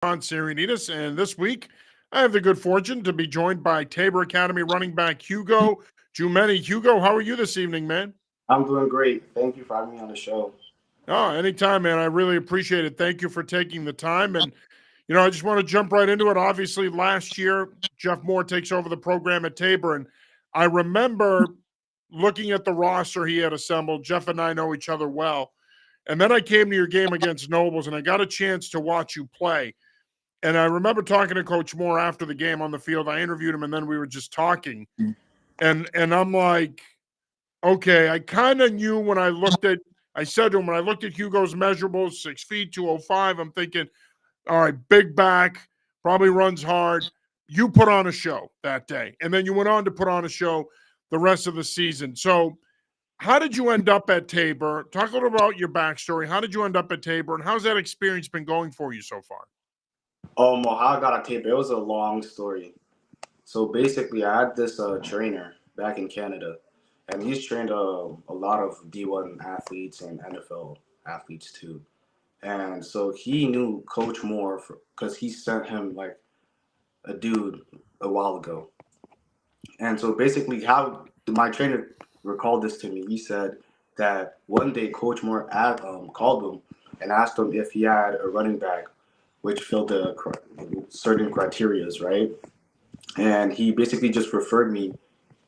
on Sirenitas, and this week I have the good fortune to be joined by Tabor Academy running back Hugo Djeumeni. Hugo, how are you this evening, man? I'm doing great. Thank you for having me on the show. Oh, anytime, man. I really appreciate it. Thank you for taking the time. And, I just want to jump right into it. Obviously, last year, Jeff Moore takes over the program at Tabor. And I remember looking at the roster he had assembled. Jeff and I know each other well. And then I came to your game against Nobles, and I got a chance to watch you play. And I remember talking to Coach Moore after the game on the field. I interviewed him, and then we were just talking. And I'm like, okay, I kind of knew when I said to him, when I looked at Hugo's measurables, 6 feet, 205, I'm thinking, all right, big back, probably runs hard. You put on a show that day. And then you went on to put on a show the rest of the season. So, how did you end up at Tabor? Talk a little about your backstory. How did you end up at Tabor, and how's that experience been going for you so far? Well, how I got a tape, it was a long story. So basically, I had this trainer back in Canada, and he's trained a lot of D1 athletes and NFL athletes too. And so he knew Coach Moore because he sent him like a dude a while ago. And so basically, how my trainer recalled this to me, he said that one day Coach Moore called him and asked him if he had a running back which filled the certain criterias, right? And he basically just referred me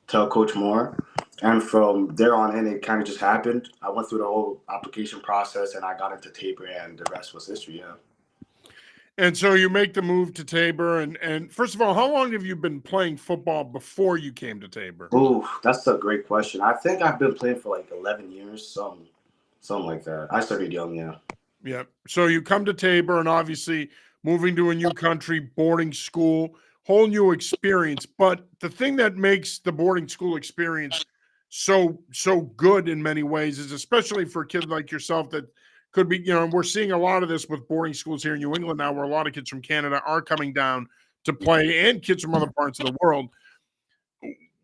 to Coach Moore. And from there on in, it kind of just happened. I went through the whole application process and I got into Tabor, and the rest was history. Yeah. And so you make the move to Tabor, and first of all, how long have you been playing football before you came to Tabor? Ooh, that's a great question. I think I've been playing for like 11 years, something like that. I started young, yeah. Yeah. So you come to Tabor, and obviously moving to a new country, boarding school, whole new experience. But the thing that makes the boarding school experience so good in many ways is, especially for a kid like yourself that could be, and we're seeing a lot of this with boarding schools here in New England now, where a lot of kids from Canada are coming down to play, and kids from other parts of the world.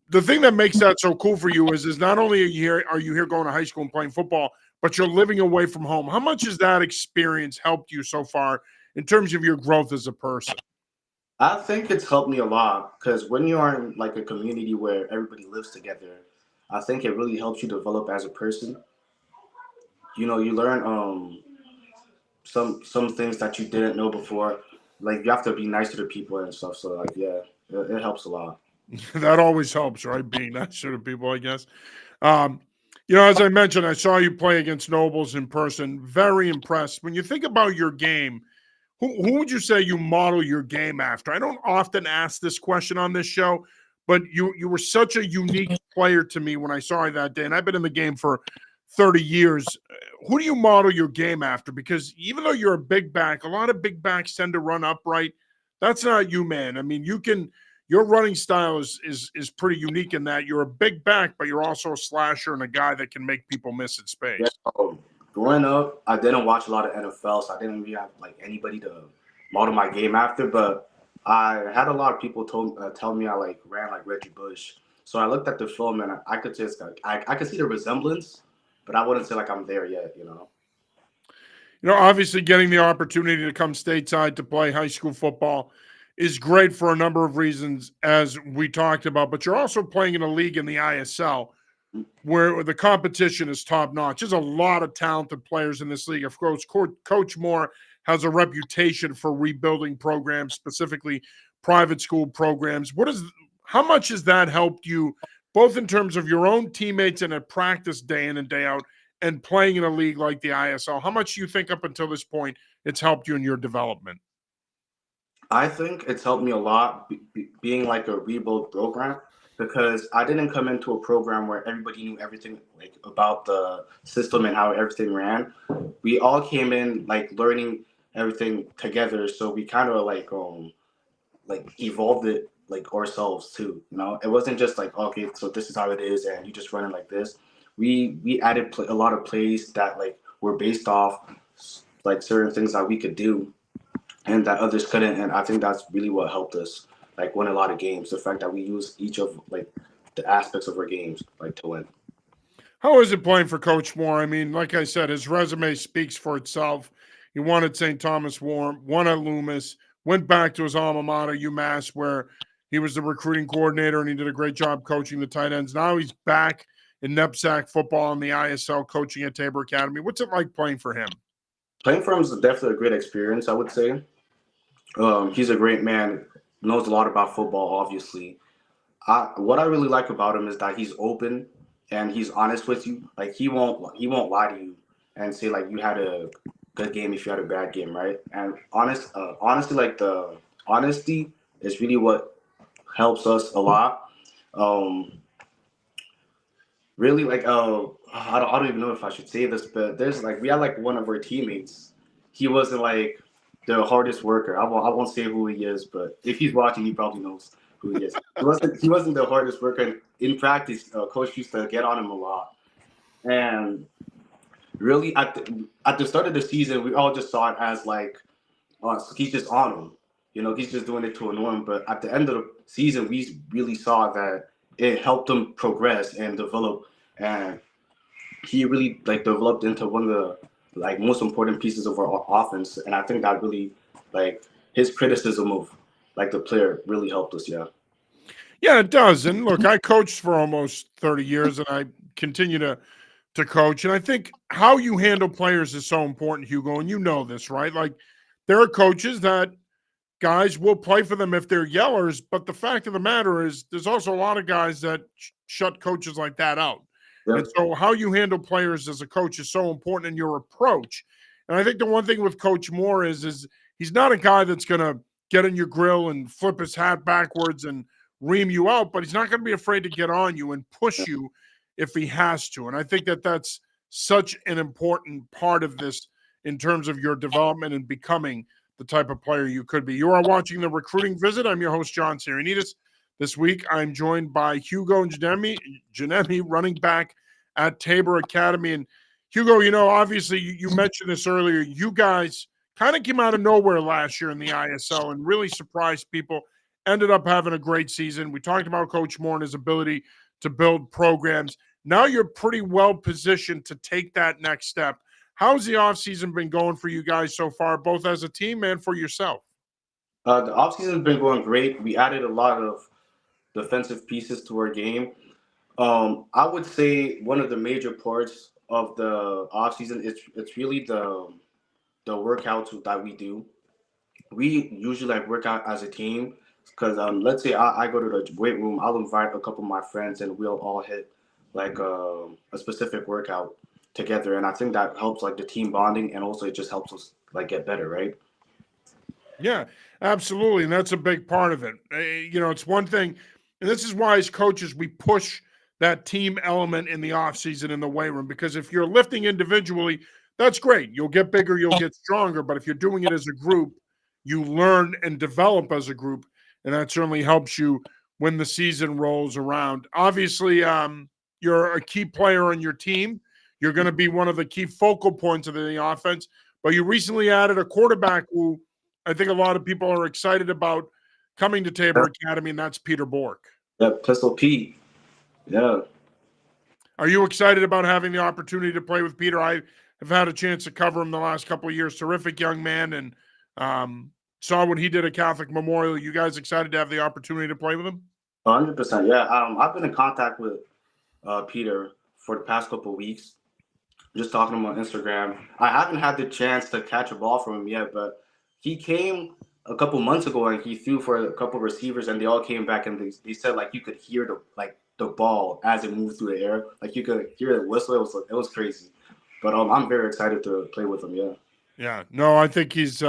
The thing that makes that so cool for you is not only are you here going to high school and playing football, but you're living away from home. How much has that experience helped you so far in terms of your growth as a person? I think it's helped me a lot because when you are in like a community where everybody lives together, I think it really helps you develop as a person. You learn some things that you didn't know before. Like you have to be nice to the people and stuff. So like yeah, it helps a lot. That always helps, right? Being nice to people, I guess. Um, as I mentioned, I saw you play against Nobles in person. Very impressed. When you think about your game, who would you say you model your game after? I don't often ask this question on this show, but you were such a unique player to me when I saw you that day, and I've been in the game for 30 years. Who do you model your game after? Because even though you're a big back, a lot of big backs tend to run upright. That's not you, man. I mean, your running style is pretty unique in that you're a big back, but you're also a slasher and a guy that can make people miss in Yeah. space. Growing up, I didn't watch a lot of NFL, so I didn't really have like anybody to model my game after. But I had a lot of people tell me I like ran like Reggie Bush. So I looked at the film and I could just I could see the resemblance, but I wouldn't say like I'm there yet. Obviously getting the opportunity to come stateside to play high school football is great for a number of reasons, as we talked about, but you're also playing in a league in the ISL where the competition is top notch. There's a lot of talented players in this league. Of course, Coach Moore has a reputation for rebuilding programs, specifically private school programs. How much has that helped you, both in terms of your own teammates and at practice day in and day out, and playing in a league like the ISL? How much do you think up until this point it's helped you in your development? I think it's helped me a lot being like a rebuild program because I didn't come into a program where everybody knew everything like about the system and how everything ran. We all came in like learning everything together, so we kind of like evolved it like ourselves too. It wasn't just like okay, so this is how it is, and you just run it like this. We added a lot of plays that like were based off like certain things that we could do and that others couldn't. And I think that's really what helped us like win a lot of games. The fact that we use each of like the aspects of our games like to win. How is it playing for Coach Moore? I mean, like I said, his resume speaks for itself. He won at St. Thomas War, won at Loomis, went back to his alma mater, UMass, where he was the recruiting coordinator and he did a great job coaching the tight ends. Now he's back in NEPSAC football in the ISL coaching at Tabor Academy. What's it like playing for him? Playing for him is definitely a great experience, I would say. He's a great man, knows a lot about football, obviously. What I really like about him is that he's open and he's honest with you. Like he won't lie to you and say like you had a good game if you had a bad game, right? And honestly, like the honesty is really what helps us a lot. Um, really, like I don't even know if I should say this, but there's like we had like one of our teammates. He wasn't like the hardest worker. I won't say who he is, but if he's watching, he probably knows who he is. He wasn't the hardest worker. And in practice, coach used to get on him a lot. And really, at the start of the season, we all just saw it as like he's just on him. He's just doing it to annoy him. But at the end of the season, we really saw that it helped him progress and develop. And he really like developed into one of the like most important pieces of our offense. And I think that really like his criticism of like the player really helped us. Yeah. Yeah, it does. And look, I coached for almost 30 years and I continue to coach. And I think how you handle players is so important, Hugo. And you know this, right? Like there are coaches that guys will play for them if they're yellers. But the fact of the matter is there's also a lot of guys that shut coaches like that out. Yep. And so how you handle players as a coach is so important in your approach. And I think the one thing with Coach Moore is he's not a guy that's going to get in your grill and flip his hat backwards and ream you out, but he's not going to be afraid to get on you and push you if he has to. And I think that that's such an important part of this in terms of your development and becoming the type of player you could be. You are watching The Recruiting Visit. I'm your host, John Sirianidis. This week, I'm joined by Hugo Djeumeni, running back at Tabor Academy. And Hugo, obviously you mentioned this earlier. You guys kind of came out of nowhere last year in the ISL and really surprised people. Ended up having a great season. We talked about Coach Moore and his ability to build programs. Now you're pretty well positioned to take that next step. How's the offseason been going for you guys so far, both as a team and for yourself? The offseason has been going great. We added a lot of defensive pieces to our game. I would say one of the major parts of the offseason it's really the workouts that we do. We usually like work out as a team because let's say I go to the weight room, I'll invite a couple of my friends and we'll all hit like a specific workout together, and I think that helps like the team bonding, and also it just helps us like get better, right? Yeah, absolutely. And that's a big part of it. It's one thing, and this is why as coaches, we push that team element in the offseason in the weight room, because if you're lifting individually, that's great. You'll get bigger, you'll get stronger. But if you're doing it as a group, you learn and develop as a group. And that certainly helps you when the season rolls around. Obviously, you're a key player on your team. You're going to be one of the key focal points of the offense. But you recently added a quarterback who I think a lot of people are excited about coming to Tabor Academy, and that's Peter Bork. Yeah, Pistol Pete. Yeah. Are you excited about having the opportunity to play with Peter? I have had a chance to cover him the last couple of years. Terrific young man, and saw what he did at Catholic Memorial. You guys excited to have the opportunity to play with him? 100%. Yeah. I've been in contact with Peter for the past couple of weeks, just talking to him on Instagram. I haven't had the chance to catch a ball from him yet, but he came a couple months ago and he threw for a couple receivers and they all came back and they said like you could hear the ball as it moved through the air, like you could hear it whistle. It was crazy, but I'm very excited to play with him. Yeah, no, I think he's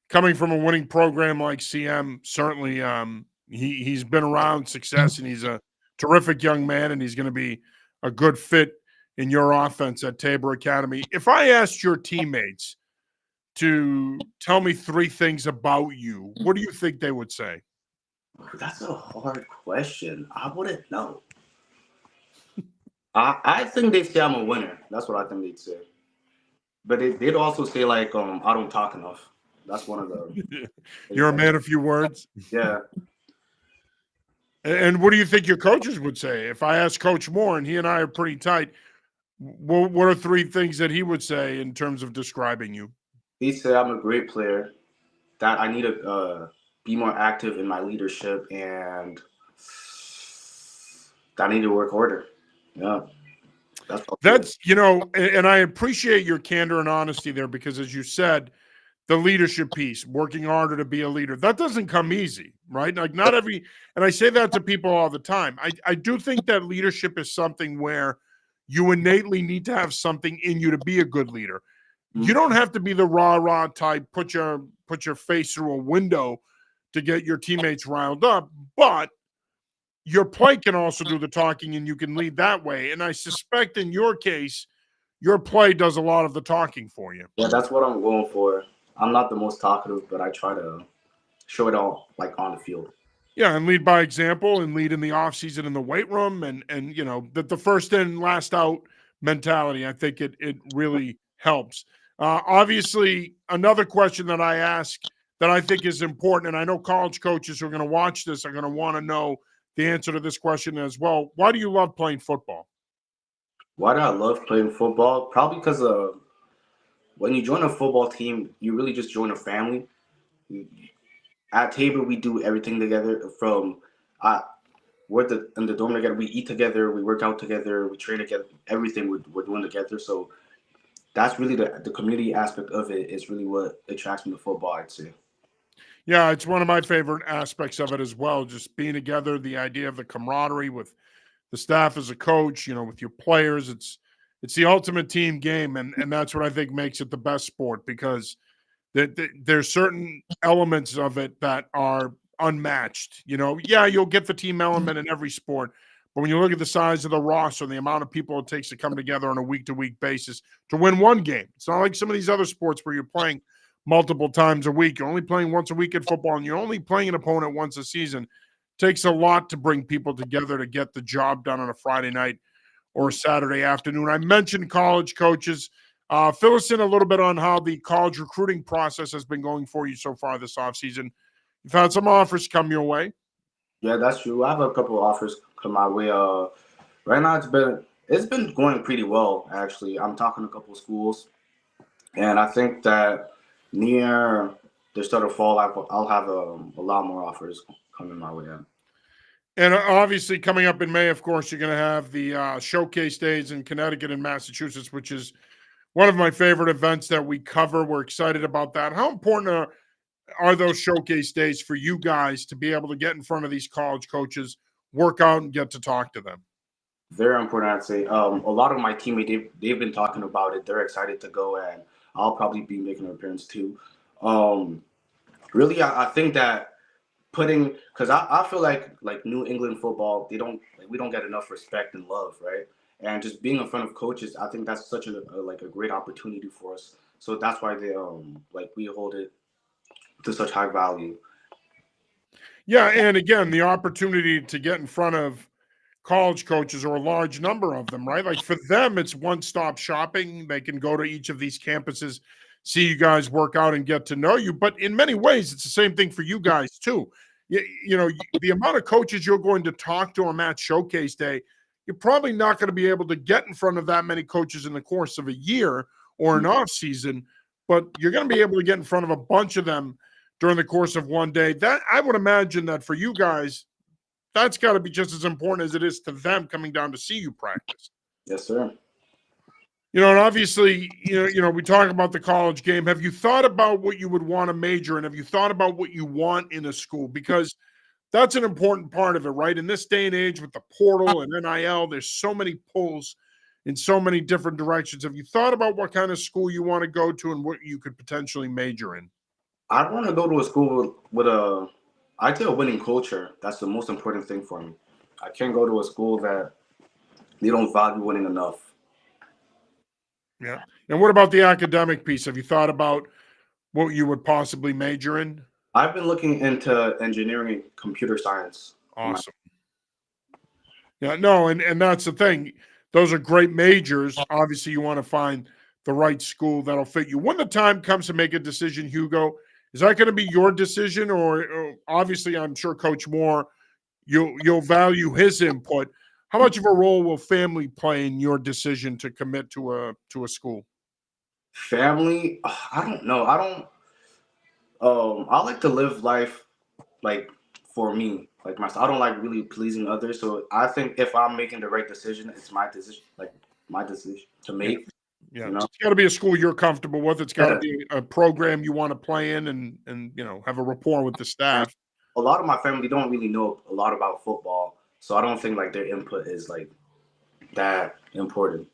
coming from a winning program like CM. Certainly, he's been around success and he's a terrific young man, and he's going to be a good fit in your offense at Tabor Academy. If I asked your teammates to tell me 3 things about you, what do you think they would say? That's a hard question. I wouldn't know. I think they'd say I'm a winner. That's what I think they'd say. But they'd also say like I don't talk enough. That's one of the. You're a man of few words. Yeah. And what do you think your coaches would say? If I ask Coach Moore, and he and I are pretty tight, what are 3 things that he would say in terms of describing you? He said I'm a great player, that I need to be more active in my leadership, and that I need to work harder. Yeah, that's all good. That's, and I appreciate your candor and honesty there because, as you said, the leadership piece, working harder to be a leader, that doesn't come easy, right? Like, not every, and I say that to people all the time. I do think that leadership is something where you innately need to have something in you to be a good leader. You Mhm. don't have to be the rah-rah type, put your face through a window to get your teammates riled up, but your play can also do the talking and you can lead that way. And I suspect in your case, your play does a lot of the talking for you. Yeah, that's what I'm going for. I'm not the most talkative, but I try to show it all like on the field. Yeah, and lead by example and lead in the offseason in the weight room and the first in, last out mentality. I think it really helps. Obviously, another question that I ask that I think is important, and I know college coaches who are going to watch this are going to want to know the answer to this question as well. Why do you love playing football? Why do I love playing football? Probably because when you join a football team, you really just join a family. At Tabor, we do everything together. From uh, in the dorm together. We eat together. We work out together. We train together. Everything we're doing together. So that's really the community aspect of it is really what attracts me to football, I'd say. Yeah, it's one of my favorite aspects of it as well. Just being together, the idea of the camaraderie with the staff as a coach, with your players. It's the ultimate team game, and that's what I think makes it the best sport because there's certain elements of it that are unmatched. Yeah, you'll get the team element in every sport, but when you look at the size of the roster and the amount of people it takes to come together on a week to week basis to win one game, it's not like some of these other sports where you're playing multiple times a week. You're only playing once a week in football, and you're only playing an opponent once a season. It takes a lot to bring people together to get the job done on a Friday night or a Saturday afternoon. I mentioned college coaches. Fill us in a little bit on how the college recruiting process has been going for you so far this offseason. You've had some offers come your way. Yeah, that's true. I have a couple of offers come my way. Right now it's been going pretty well actually. I'm talking to a couple of schools, and I think that near the start of fall, I'll have a lot more offers coming my way. Yeah. And obviously, coming up in May, of course, you're going to have the showcase days in Connecticut and Massachusetts, which is one of my favorite events that we cover. We're excited about that. How important are those showcase days for you guys to be able to get in front of these college coaches, work out, and get to talk to them? Very important, I'd say. A lot of my teammates they've been talking about it. They're excited to go, and I'll probably be making an appearance too. Um, Really, I think that putting because I feel like New England football we don't get enough respect and love, right? And just being in front of coaches, I think that's such a great opportunity for us. So that's why they we hold it to such high value. Yeah, and again, the opportunity to get in front of college coaches or a large number of them, right? Like for them, it's one-stop shopping. They can go to each of these campuses, see you guys work out and get to know you. But in many ways, it's the same thing for you guys too. The amount of coaches you're going to talk to on that showcase day, you're probably not going to be able to get in front of that many coaches in the course of a year or an off season, but you're going to be able to get in front of a bunch of them during the course of one day. That I would imagine that for you guys, that's got to be just as important as it is to them coming down to see you practice. Yes, sir. And obviously, we talk about the college game. Have you thought about what you would want to major in? Have you thought about what you want in a school? Because that's an important part of it, right? In this day and age with the portal and NIL, there's so many pulls in so many different directions. Have you thought about what kind of school you want to go to and what you could potentially major in? I want to go to a school with I'd say a winning culture. That's the most important thing for me. I can't go to a school that they don't value winning enough. Yeah. And what about the academic piece? Have you thought about what you would possibly major in? I've been looking into engineering and computer science. Awesome. Yeah, no, and that's the thing. Those are great majors. Obviously, you want to find the right school that'll fit you. When the time comes to make a decision, Hugo, is that going to be your decision, or obviously, I'm sure Coach Moore, you'll value his input. How much of a role will family play in your decision to commit to a school? Family, I don't know. I don't. I like to live life like for me, like myself. I don't like really pleasing others. So I think if I'm making the right decision, it's my decision, like my decision to Yeah. make. Yeah. You know. It's got to be a school you're comfortable with. It's got to Yeah. be a program you want to play in and have a rapport with the And staff. a lot of my family don't really know a lot about football, so I don't think like their input is like that important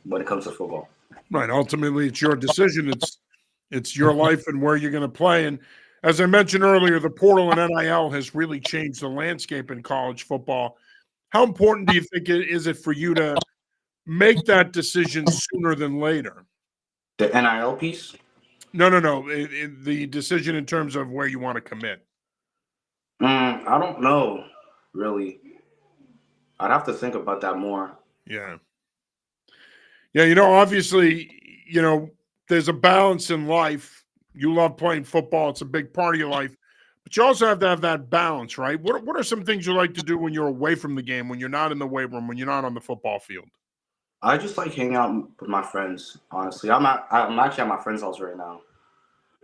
when it comes to football. Right. Ultimately, it's your decision. It's your life and where you're going to play. And as I mentioned earlier, the portal and NIL has really changed the landscape in college football. How important do you think is it for you to make that decision sooner than later? The NIL piece. No. The decision in terms of where you want to commit. I don't know, really. I'd have to think about that more. Yeah. Yeah. Obviously, there's a balance in life. You love playing football, it's a big part of your life. But you also have to have that balance, right? What are some things you like to do when you're away from the game, when you're not in the weight room, when you're not on the football field? I just like hanging out with my friends. Honestly, I'm actually at my friend's house right now.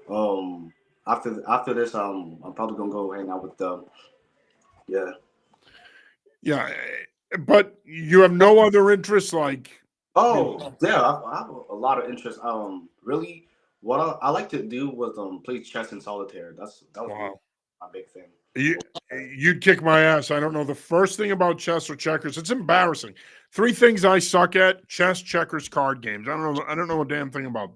Um, after this, I'm probably gonna go hang out with them. Yeah. Yeah. But you have no other interests like, you know, Oh, yeah. I have a lot of interest. Really, what I like to do was play chess and solitaire. That was really wow. my big thing. You, you'd kick my ass. I don't know the first thing about chess or checkers. It's embarrassing. Three things I suck at: chess, checkers, card games. I don't know a damn thing about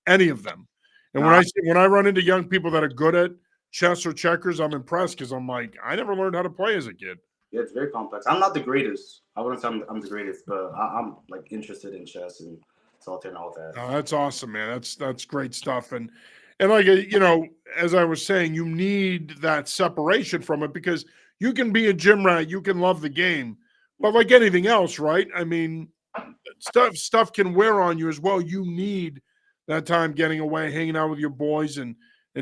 any of them. And Nah, when I run into young people that are good at chess or checkers, I'm impressed because I'm like, I never learned how to play as a kid. yeah, it's very complex. I'm not the greatest. I wouldn't say I'm the greatest, but I'm like interested in chess and solitaire and all that. Oh, that's awesome, man. That's great stuff. And like as I was saying, you need that separation from it because you can be a gym rat, you can love the game, but like anything else, right? I mean, stuff can wear on you as well. You need that time getting away, hanging out with your boys, and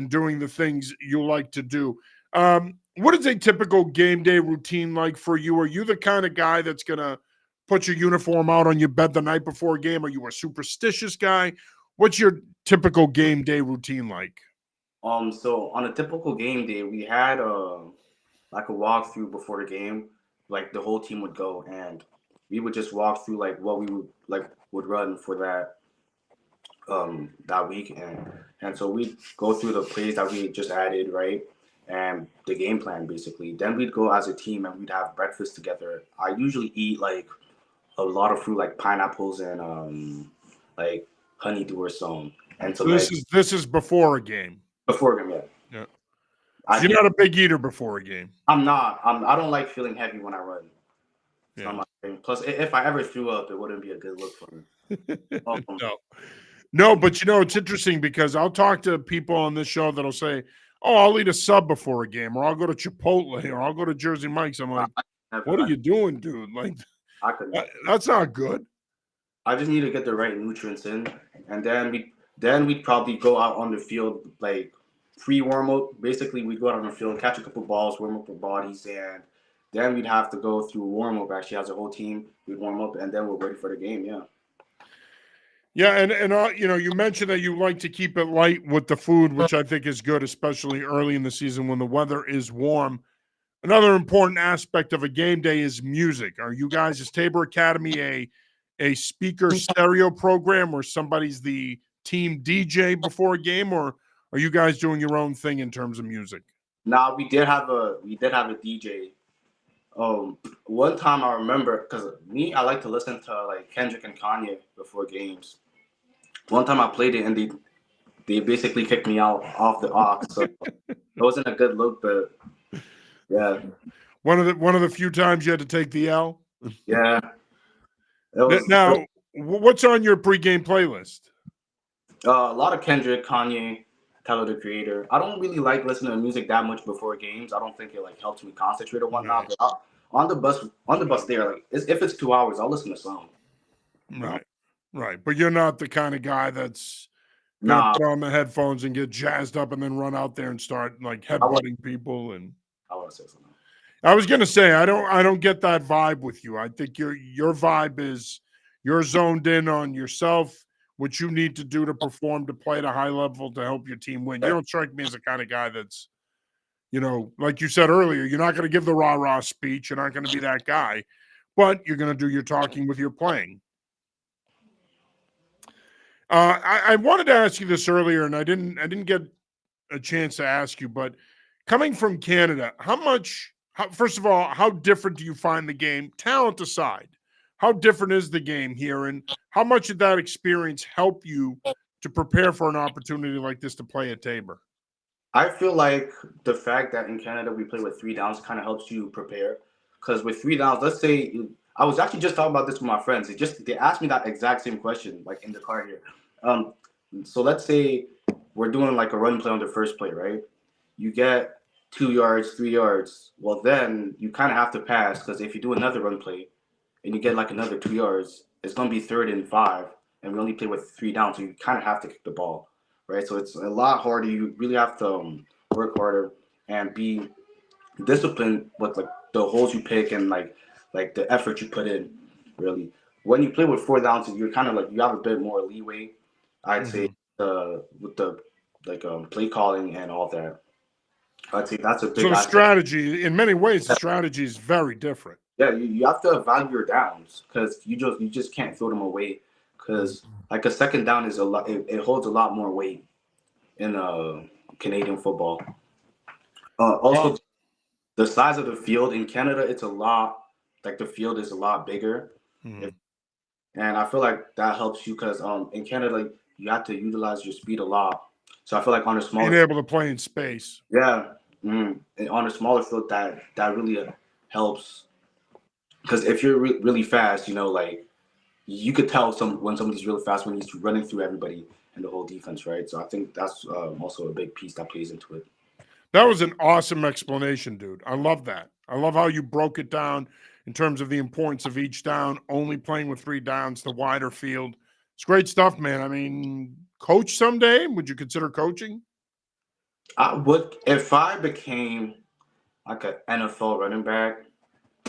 doing the things you like to do. What is a typical game day routine like for you? Are you the kind of guy that's gonna put your uniform out on your bed the night before a game? Are you a superstitious guy? What's your typical game day routine like? So on a typical game day, we had like a walkthrough before the game. Like the whole team would go and we would just walk through like what we would run for that week and so we'd go through the plays that we just added, right? And the game plan basically. Then we'd go as a team and we'd have breakfast together. I usually eat like a lot of fruit like pineapples and like honeydew or something. And so So like this is before a game. before game, yeah. Yeah. So I you're eat, not a big eater before a game. I'm not. I don't like feeling heavy when I run. It's not Yeah. my thing. Plus, if I ever threw up, it wouldn't be a good look for me. No. No, but it's interesting because I'll talk to people on this show that'll say, "Oh, I'll eat a sub before a game, or I'll go to Chipotle, or I'll go to Jersey Mike's." I'm like, "What are Never. you doing, dude? Like, I could never. that's not good." I just need to get the right nutrients in, and then we'd probably go out on the field like pre warm up. Basically, we'd go out on the field, catch a couple balls, warm up our bodies, and then we'd have to go through warm up. Actually, as a whole team, we'd warm up, and then we're ready for the game. Yeah. Yeah, and you mentioned that you like to keep it light with the food, which I think is good, especially early in the season when the weather is warm. Another important aspect of a game day is music. Are you guys, is Tabor Academy a speaker stereo program where somebody's the team DJ before a game, or are you guys doing your own thing in terms of music? Now we did have a DJ. One time I remember because me I like to listen to like Kendrick and Kanye before games. One time I played it and they basically kicked me out off the aux, so it wasn't a good look. But yeah, One of the few times you had to take the L. yeah, it was Now, what's on your pregame playlist? a lot of Kendrick, Kanye, Tyler the Creator. I don't really like listening to music that much before games. I don't think it like helps me concentrate or whatnot. Right, But on the bus there, like if it's 2 hours, I'll listen to some. You know, right, right. But you're not the kind of guy that's gonna nah, put on the headphones and get jazzed up and then run out there and start like I want headbutting people. And I want to say something. I was gonna say I don't get that vibe with you. I think your vibe is you're zoned in on yourself. what you need to do to perform, to play at a high level, to help your team win. You don't strike me as the kind of guy that's, like you said earlier, you're not going to give the rah-rah speech. You're not going to be that guy, but you're going to do your talking with your playing. I wanted to ask you this earlier, and I didn't get a chance to ask you, but coming from Canada, first of all, how different do you find the game, talent aside? How different is the game here, and how much did that experience help you to prepare for an opportunity like this to play at Tabor? I feel like the fact that in Canada we play with 3 downs kind of helps you prepare. Because with 3 downs, let's say I was actually just talking about this with my friends. They asked me that exact same question, like in the car here. So let's say we're doing like a run play on the first play, right? You get 2 yards, 3 yards. Well, then you kind of have to pass, because if you do another run play and you get like another 2 yards, it's gonna be 3rd and 5, and we only play with 3 down, so you kind of have to kick the ball. Right, so it's a lot harder. You really have to work harder and be disciplined with like the holes you pick and like the effort you put in. Really, when you play with 4 downs, you're kind of like you have a bit more leeway. I'd say with the play calling and all that. I'd say that's a big. So the strategy, in many ways, the strategy is very different. Yeah, you have to value your downs, because you just can't throw them away, because like a second down is a lot. It holds a lot more weight in Canadian football. Also, the size of the field in Canada, it's a lot. Like the field is a lot bigger, and I feel like that helps you, because in Canada you have to utilize your speed a lot. So I feel like on a smaller, being able to play in space. Yeah, and on a smaller field, that really helps. Because if you're really fast, like you could tell when somebody's really fast when he's running through everybody and the whole defense, right? So I think that's also a big piece that plays into it. That was an awesome explanation, dude. I love that. I love how you broke it down in terms of the importance of each down, only playing with 3 downs, the wider field. It's great stuff, man. I mean, coach someday? Would you consider coaching? I would, if I became like an NFL running back,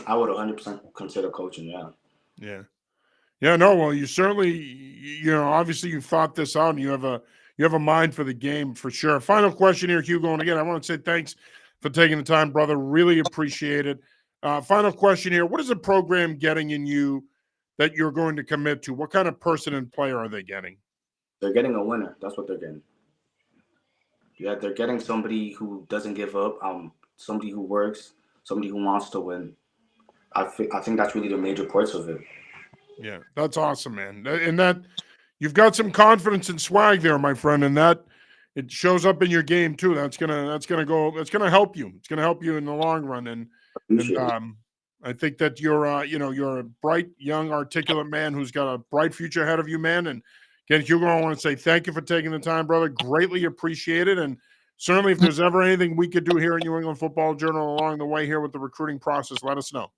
I would 100% consider coaching. Yeah. Yeah. Yeah. No. Well, you certainly, obviously you thought this out, and you have a mind for the game for sure. Final question here, Hugo. And again, I want to say thanks for taking the time, brother. Really appreciate it. Final question here. What is the program getting in you that you're going to commit to? What kind of person and player are they getting? They're getting a winner. That's what they're getting. Yeah, they're getting somebody who doesn't give up, somebody who works, somebody who wants to win. I think that's really the major parts of it. Yeah, that's awesome, man. And that you've got some confidence and swag there, my friend, and that it shows up in your game too. That's gonna help you. It's gonna help you in the long run. And I think that you're a bright, young, articulate man who's got a bright future ahead of you, man. And again, Hugo, I want to say thank you for taking the time, brother. Greatly appreciate it. And certainly, if there's ever anything we could do here at New England Football Journal along the way here with the recruiting process, let us know.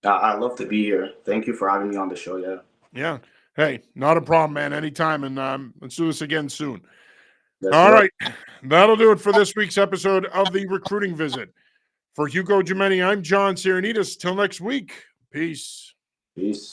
I love to be here. Thank you for having me on the show. Yeah. Yeah. Hey, not a problem, man. Anytime. And let's do this again soon. Yes, All sir. right. That'll do it for this week's episode of the Recruiting Visit. For Hugo Djeumeni, I'm John Sirenitas. Till next week. Peace. Peace.